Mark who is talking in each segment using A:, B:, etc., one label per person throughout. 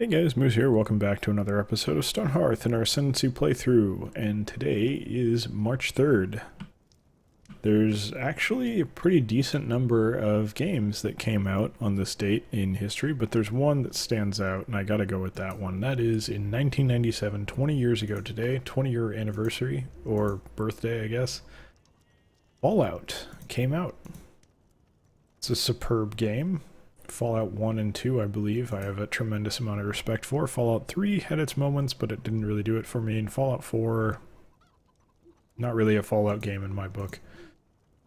A: Hey guys, Moose here. Welcome back to another episode of Stonehearth in our Ascendancy playthrough, and today is March 3rd. There's actually a pretty decent number of games that came out on this date in history, but there's one that stands out, and I gotta go with that one. That is in 1997, 20 years ago today, 20-year anniversary, or birthday, I guess. Fallout came out. It's a superb game. Fallout 1 and 2, I believe, I have a tremendous amount of respect for. Fallout 3 had its moments, but it didn't really do it for me. And Fallout 4, not really a Fallout game in my book.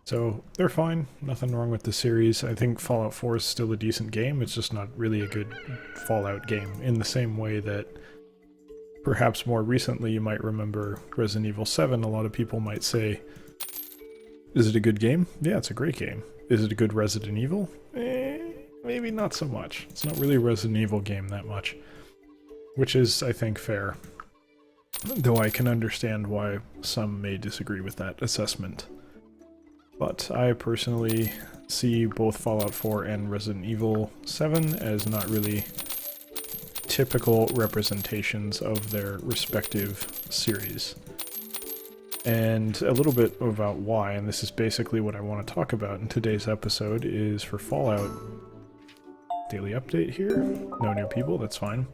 A: So, they're fine. Nothing wrong with the series. I think Fallout 4 is still a decent game. It's just not really a good Fallout game. In the same way that, perhaps more recently, you might remember Resident Evil 7. A lot of people might say, is it a good game? Yeah, it's a great game. Is it a good Resident Evil? Maybe not so much. It's not really a Resident Evil game that much. Which is, I think, fair. Though I can understand why some may disagree with that assessment. But I personally see both Fallout 4 and Resident Evil 7 as not really typical representations of their respective series. And a little bit about why, and this is basically what I want to talk about in today's episode, is for Fallout. Daily update here. No new people, that's fine.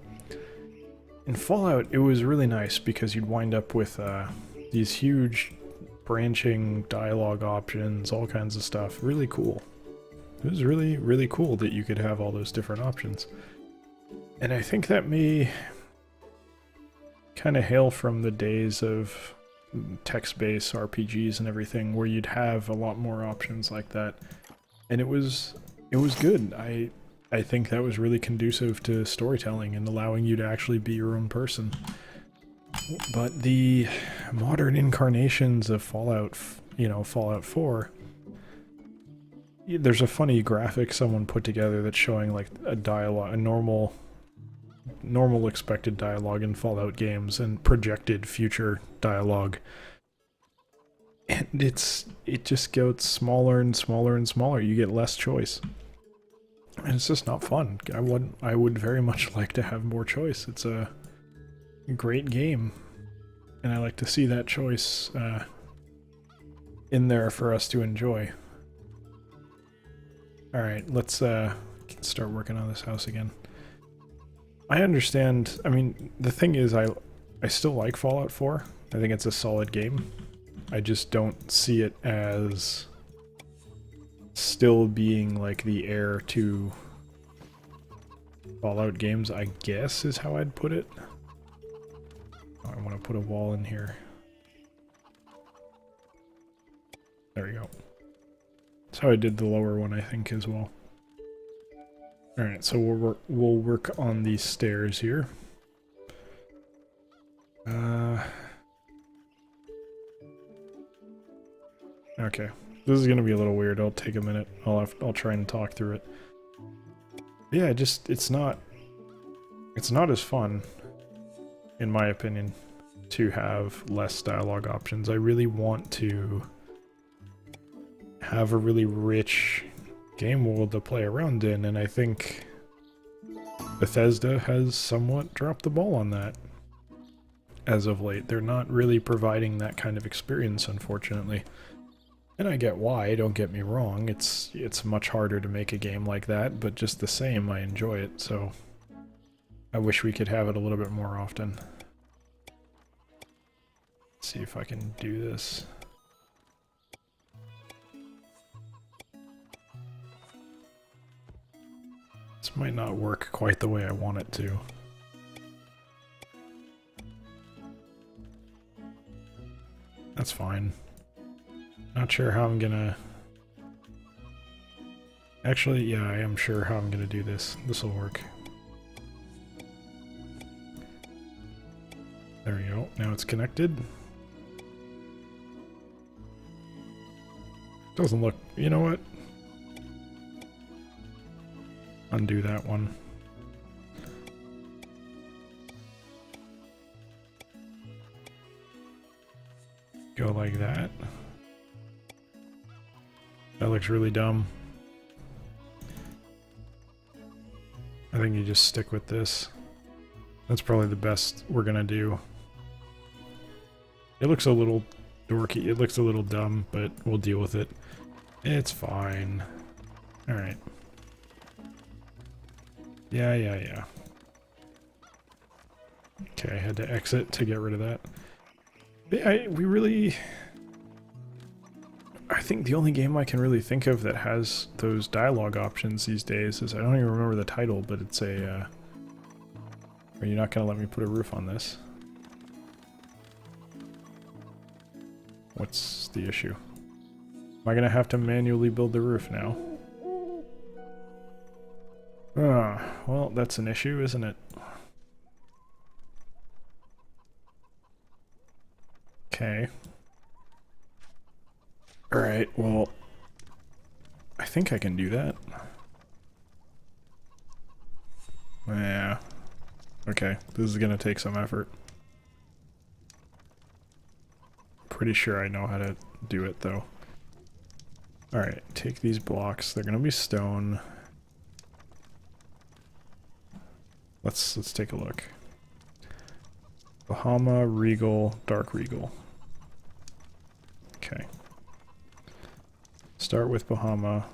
A: In Fallout, it was really nice because you'd wind up with these huge branching dialogue options, all kinds of stuff. Really cool. It was really, really cool that you could have all those different options. And I think that may kind of hail from the days of text-based RPGs and everything, where you'd have a lot more options like that. And it was good. I think that was really conducive to storytelling and allowing you to actually be your own person. But the modern incarnations of Fallout, Fallout 4, there's a funny graphic someone put together that's showing like a dialogue, a normal expected dialogue in Fallout games and projected future dialogue. And it just gets smaller and smaller and smaller. You get less choice. And it's just not fun. I would very much like to have more choice. It's a great game, and I like to see that choice in there for us to enjoy. Alright, let's start working on this house again. I understand, I mean, the thing is, I still like Fallout 4. I think it's a solid game. I just don't see it as still being like the heir to Fallout games, I guess is how I'd put it. Oh, I want to put a wall in here. There we go. That's how I did the lower one, I think, as well. Alright, so we'll work on these stairs here. Okay. This is gonna be a little weird. I'll take a minute. I'll try and talk through it. Yeah, it's not as fun, in my opinion, to have less dialogue options. I really want to have a really rich game world to play around in, and I think Bethesda has somewhat dropped the ball on that as of late. They're not really providing that kind of experience, unfortunately. And I get why, don't get me wrong, it's much harder to make a game like that, but just the same, I enjoy it, so I wish we could have it a little bit more often. Let's see if I can do this. This might not work quite the way I want it to. That's fine. Not sure how I'm gonna... Actually, yeah, I am sure how I'm gonna do this. This'll work. There we go. Now it's connected. Doesn't look... You know what? Undo that one. Go like that. That looks really dumb. I think you just stick with this. That's probably the best we're gonna do. It looks a little dorky, it looks a little dumb, but we'll deal with it. It's fine. Alright. Yeah. Okay, I had to exit to get rid of that. But yeah, I think the only game I can really think of that has those dialogue options these days is, I don't even remember the title, but it's a, are you not gonna let me put a roof on this? What's the issue? Am I gonna have to manually build the roof now? Well, that's an issue, isn't it? Okay. Alright, well, I think I can do that. Yeah. Okay, this is gonna take some effort. Pretty sure I know how to do it, though. Alright, take these blocks. They're gonna be stone. Let's take a look. Bahama, Regal, Dark Regal. Okay. Start with Bahama.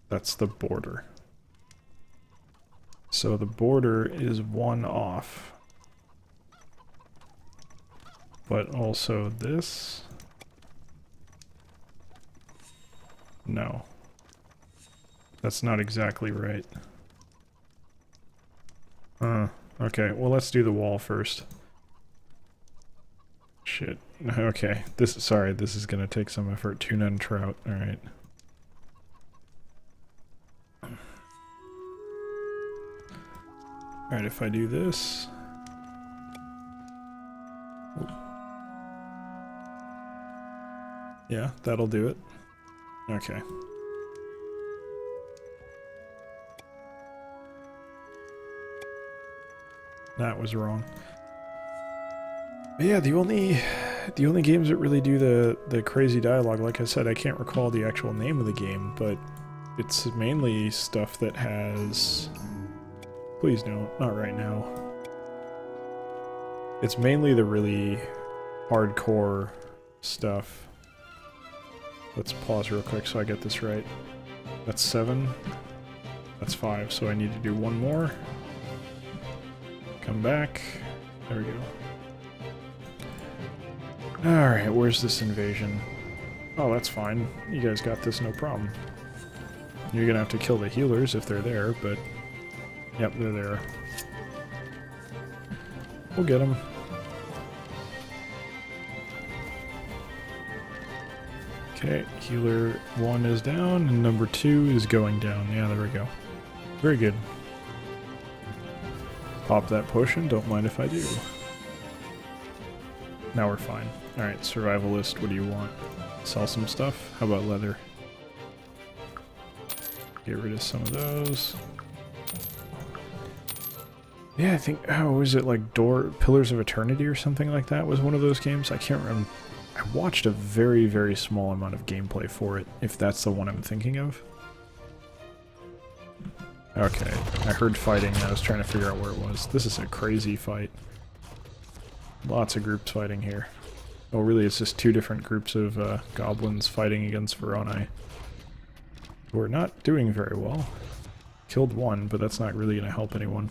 A: That's the border. So the border is one off. But also this? No. That's not exactly right. Okay, well let's do the wall first. Shit. Okay, sorry, this is gonna take some effort. Tuna and trout, alright. Alright, if I do this... Yeah, that'll do it. Okay. That was wrong. But yeah, the only games that really do the crazy dialogue, like I said, I can't recall the actual name of the game, but it's mainly stuff that has... Please don't, not right now. It's mainly the really hardcore stuff. Let's pause real quick so I get this right. That's 7. That's 5, so I need to do one more. Come back. There we go. Alright, where's this invasion? Oh, that's fine. You guys got this, no problem. You're gonna have to kill the healers if they're there, but... Yep, they're there. We'll get them. Okay, healer 1 is down, and number 2 is going down. Yeah, there we go. Very good. Pop that potion, don't mind if I do. Now we're fine. Alright, survivalist, what do you want? Sell some stuff? How about leather? Get rid of some of those. Yeah, I think, oh, was it like Pillars of Eternity or something like that was one of those games? I can't remember. I watched a very, very small amount of gameplay for it, if that's the one I'm thinking of. Okay, I heard fighting and I was trying to figure out where it was. This is a crazy fight. Lots of groups fighting here. Oh, really, it's just 2 different groups of goblins fighting against Veroni. We're not doing very well. Killed 1, but that's not really going to help anyone.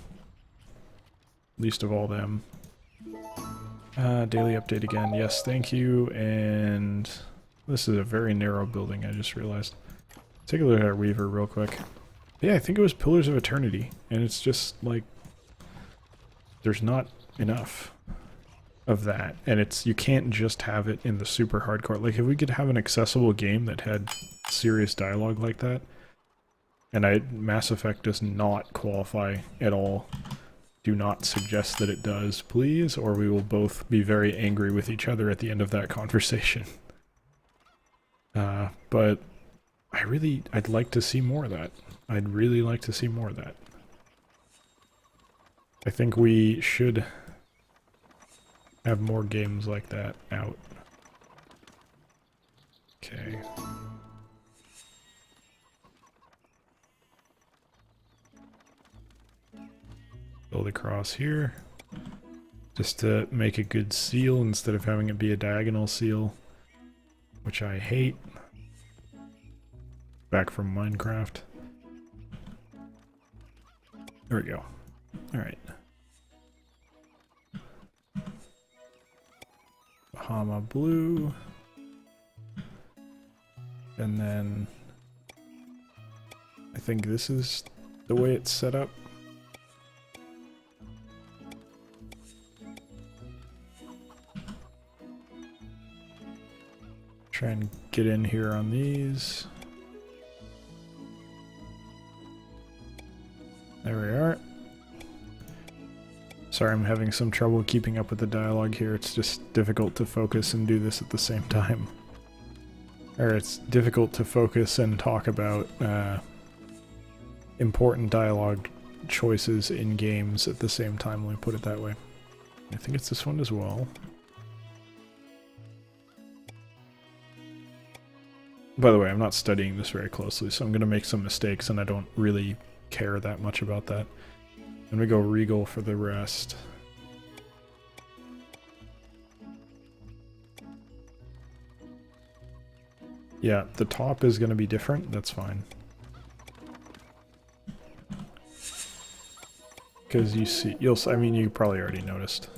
A: Least of all them. Daily update again. Yes, thank you. And this is a very narrow building, I just realized. Take a look at our Weaver real quick. Yeah, I think it was Pillars of Eternity. And it's just like... There's not enough of that. And it's you can't just have it in the super hardcore. Like, if we could have an accessible game that had serious dialogue like that. And Mass Effect does not qualify at all. Do not suggest that it does, please, or we will both be very angry with each other at the end of that conversation. But I'd like to see more of that. I'd really like to see more of that. I think we should have more games like that out. Okay. Build across here. Just to make a good seal instead of having it be a diagonal seal, which I hate. Back from Minecraft. There we go. Alright. Bahama blue. And then I think this is the way it's set up. Try and get in here on these. There we are. Sorry, I'm having some trouble keeping up with the dialogue here. It's just difficult to focus and do this at the same time. Or it's difficult to focus and talk about important dialogue choices in games at the same time, let me put it that way. I think it's this one as well. By the way, I'm not studying this very closely, so I'm going to make some mistakes, and I don't really care that much about that. And we go regal for the rest. Yeah, the top is going to be different, that's fine. Because I mean, you probably already noticed.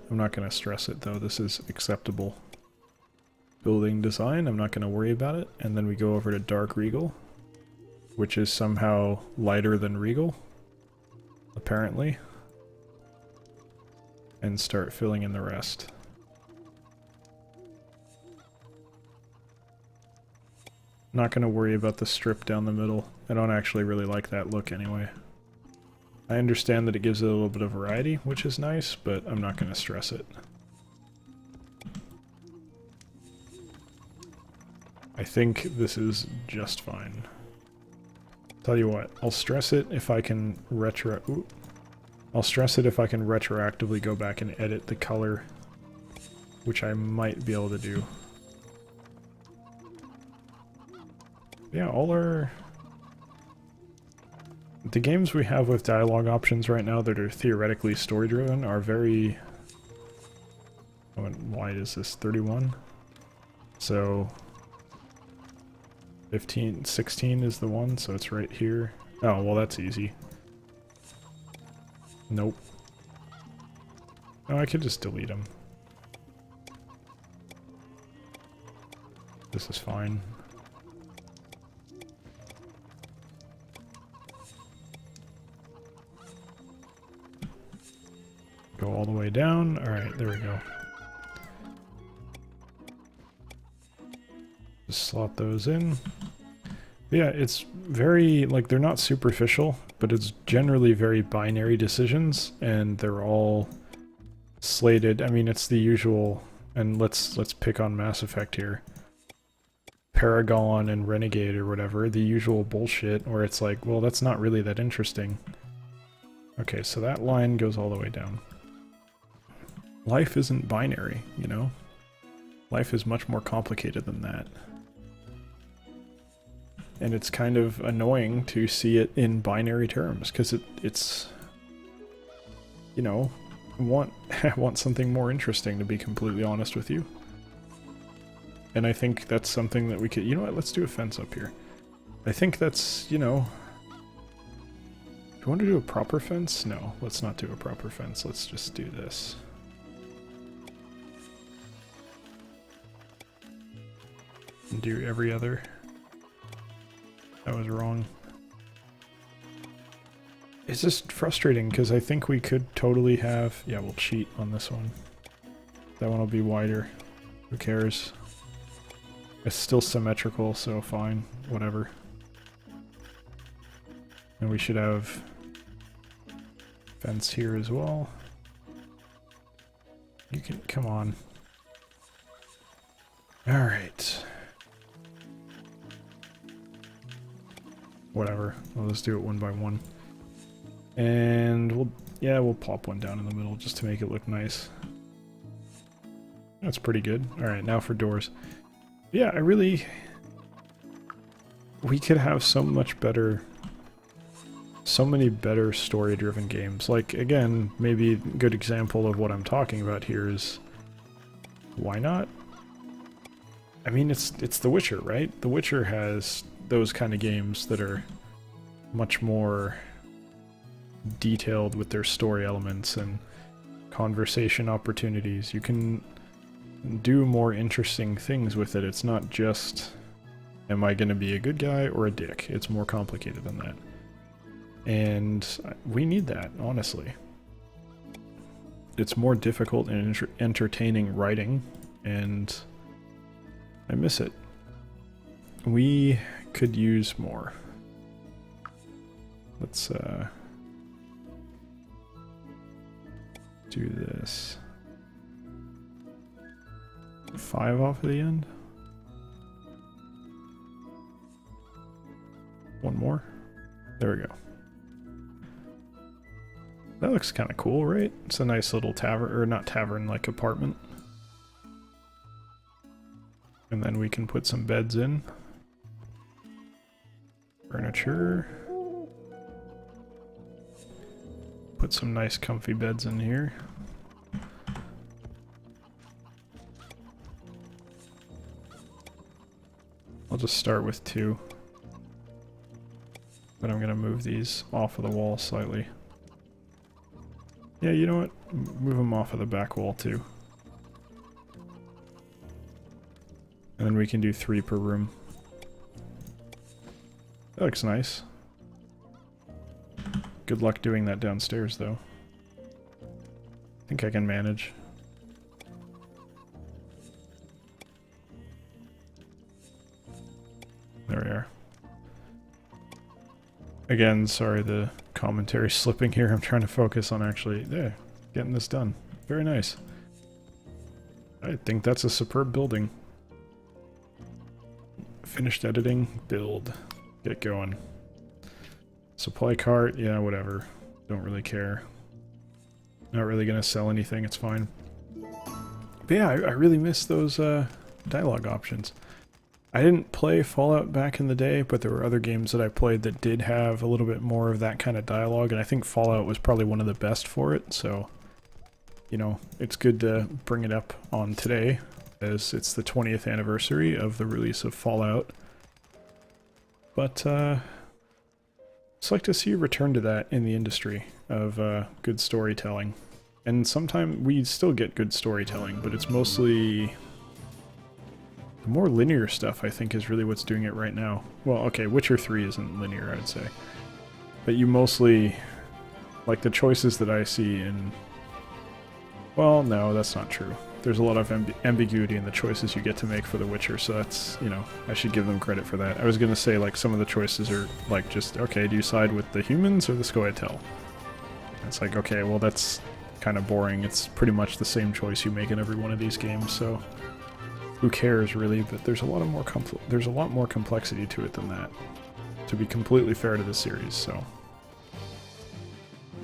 A: I'm not going to stress it though, this is acceptable. Building design, I'm not going to worry about it. And then we go over to dark regal, which is somehow lighter than regal, apparently. And start filling in the rest. Not going to worry about the strip down the middle. I don't actually really like that look anyway. I understand that it gives it a little bit of variety, which is nice, but I'm not going to stress it. I think this is just fine. Tell you what, I'll stress it if I can retroactively go back and edit the color, which I might be able to do. Yeah, the games we have with dialogue options right now that are theoretically story-driven are very... How wide is this? 31? So... 16 is the one, so it's right here. Oh, well that's easy. Nope. Oh, I could just delete them. This is fine. Go all the way down. Alright, there we go. Just slot those in. Yeah, it's very, like, they're not superficial, but it's generally very binary decisions, and they're all slated. I mean, it's the usual, and let's pick on Mass Effect here. Paragon and Renegade or whatever, the usual bullshit, where it's like, well, that's not really that interesting. Okay, so that line goes all the way down. Life isn't binary, you know? Life is much more complicated than that. And it's kind of annoying to see it in binary terms, because it's, you know, I want something more interesting, to be completely honest with you. And I think that's something that we could, you know what, let's do a fence up here. I think that's, you know, do you want to do a proper fence? No, let's not do a proper fence, let's just do this. And do every other. That was wrong. It's just frustrating because I think we could totally have... Yeah, we'll cheat on this one. That one will be wider. Who cares? It's still symmetrical, so fine. Whatever. And we should have fence here as well. You can... Come on. Alright. Whatever. We'll just do it one by one. And we'll pop one down in the middle just to make it look nice. That's pretty good. Alright, now for doors. Yeah, we could have so much better so many better story-driven games. Like, again, maybe a good example of what I'm talking about here is, why not? I mean, it's The Witcher, right? The Witcher has those kind of games that are much more detailed with their story elements and conversation opportunities. You can do more interesting things with it. It's not just, am I going to be a good guy or a dick? It's more complicated than that. And we need that, honestly. It's more difficult and entertaining writing, and I miss it. We could use more. Let's do this. 5 off of the end. One more. There we go. That looks kind of cool, right? It's a nice little tavern, or not tavern, like apartment. And then we can put some beds in. Furniture. Put some nice comfy beds in here. I'll just start with 2. But I'm gonna move these off of the wall slightly. Yeah, you know what? Move them off of the back wall too. And then we can do 3 per room. That looks nice. Good luck doing that downstairs though. I think I can manage. There we are. Again, sorry the commentary's slipping here. I'm trying to focus on actually getting this done. Very nice. I think that's a superb building. Finished editing, build, get going. Supply cart, yeah, whatever. Don't really care. Not really gonna sell anything, it's fine. But yeah, I really miss those dialogue options. I didn't play Fallout back in the day, but there were other games that I played that did have a little bit more of that kind of dialogue, and I think Fallout was probably one of the best for it, so, you know, it's good to bring it up on today, as it's the 20th anniversary of the release of Fallout. But, it's like to see a return to that in the industry of good storytelling. And sometimes we still get good storytelling, but it's mostly the more linear stuff, I think, is really what's doing it right now. Well, okay, Witcher 3 isn't linear, I would say. But you mostly, like the choices that I see in... Well, no, that's not true. There's a lot of ambiguity in the choices you get to make for The Witcher, so that's, you know, I should give them credit for that. I was gonna say, like, some of the choices are, like, just, okay, do you side with the humans or the Scoia'tael? It's like, okay, well, that's kind of boring. It's pretty much the same choice you make in every one of these games, so... Who cares, really? But there's a lot more complexity to it than that, to be completely fair to the series. So,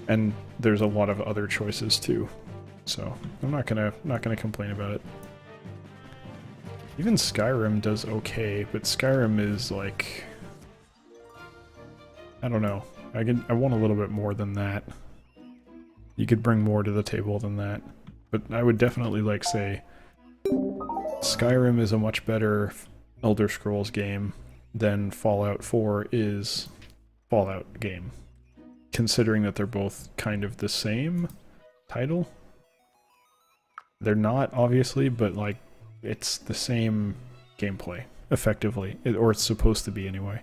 A: and there's a lot of other choices too. So I'm not gonna complain about it. Even Skyrim does okay, but Skyrim is like, I don't know. I want a little bit more than that. You could bring more to the table than that, but I would definitely like say. Skyrim is a much better Elder Scrolls game than Fallout 4 is Fallout game. Considering that they're both kind of the same title. They're not, obviously, but like, it's the same gameplay, effectively. Or it's supposed to be anyway.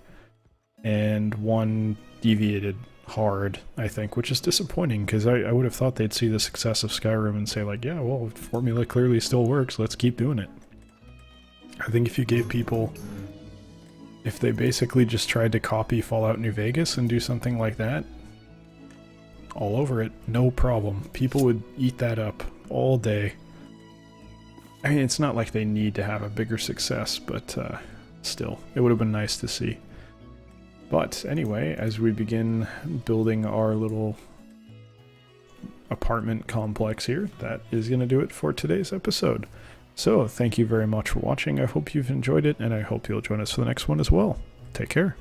A: And one deviated hard, I think, which is disappointing, because I would have thought they'd see the success of Skyrim and say like, yeah, well, formula clearly still works, let's keep doing it. I think if you gave people, if they basically just tried to copy Fallout New Vegas and do something like that, all over it, no problem. People would eat that up all day. I mean, it's not like they need to have a bigger success, but still, it would have been nice to see. But anyway, as we begin building our little apartment complex here, that is going to do it for today's episode. So, thank you very much for watching. I hope you've enjoyed it, and I hope you'll join us for the next one as well. Take care.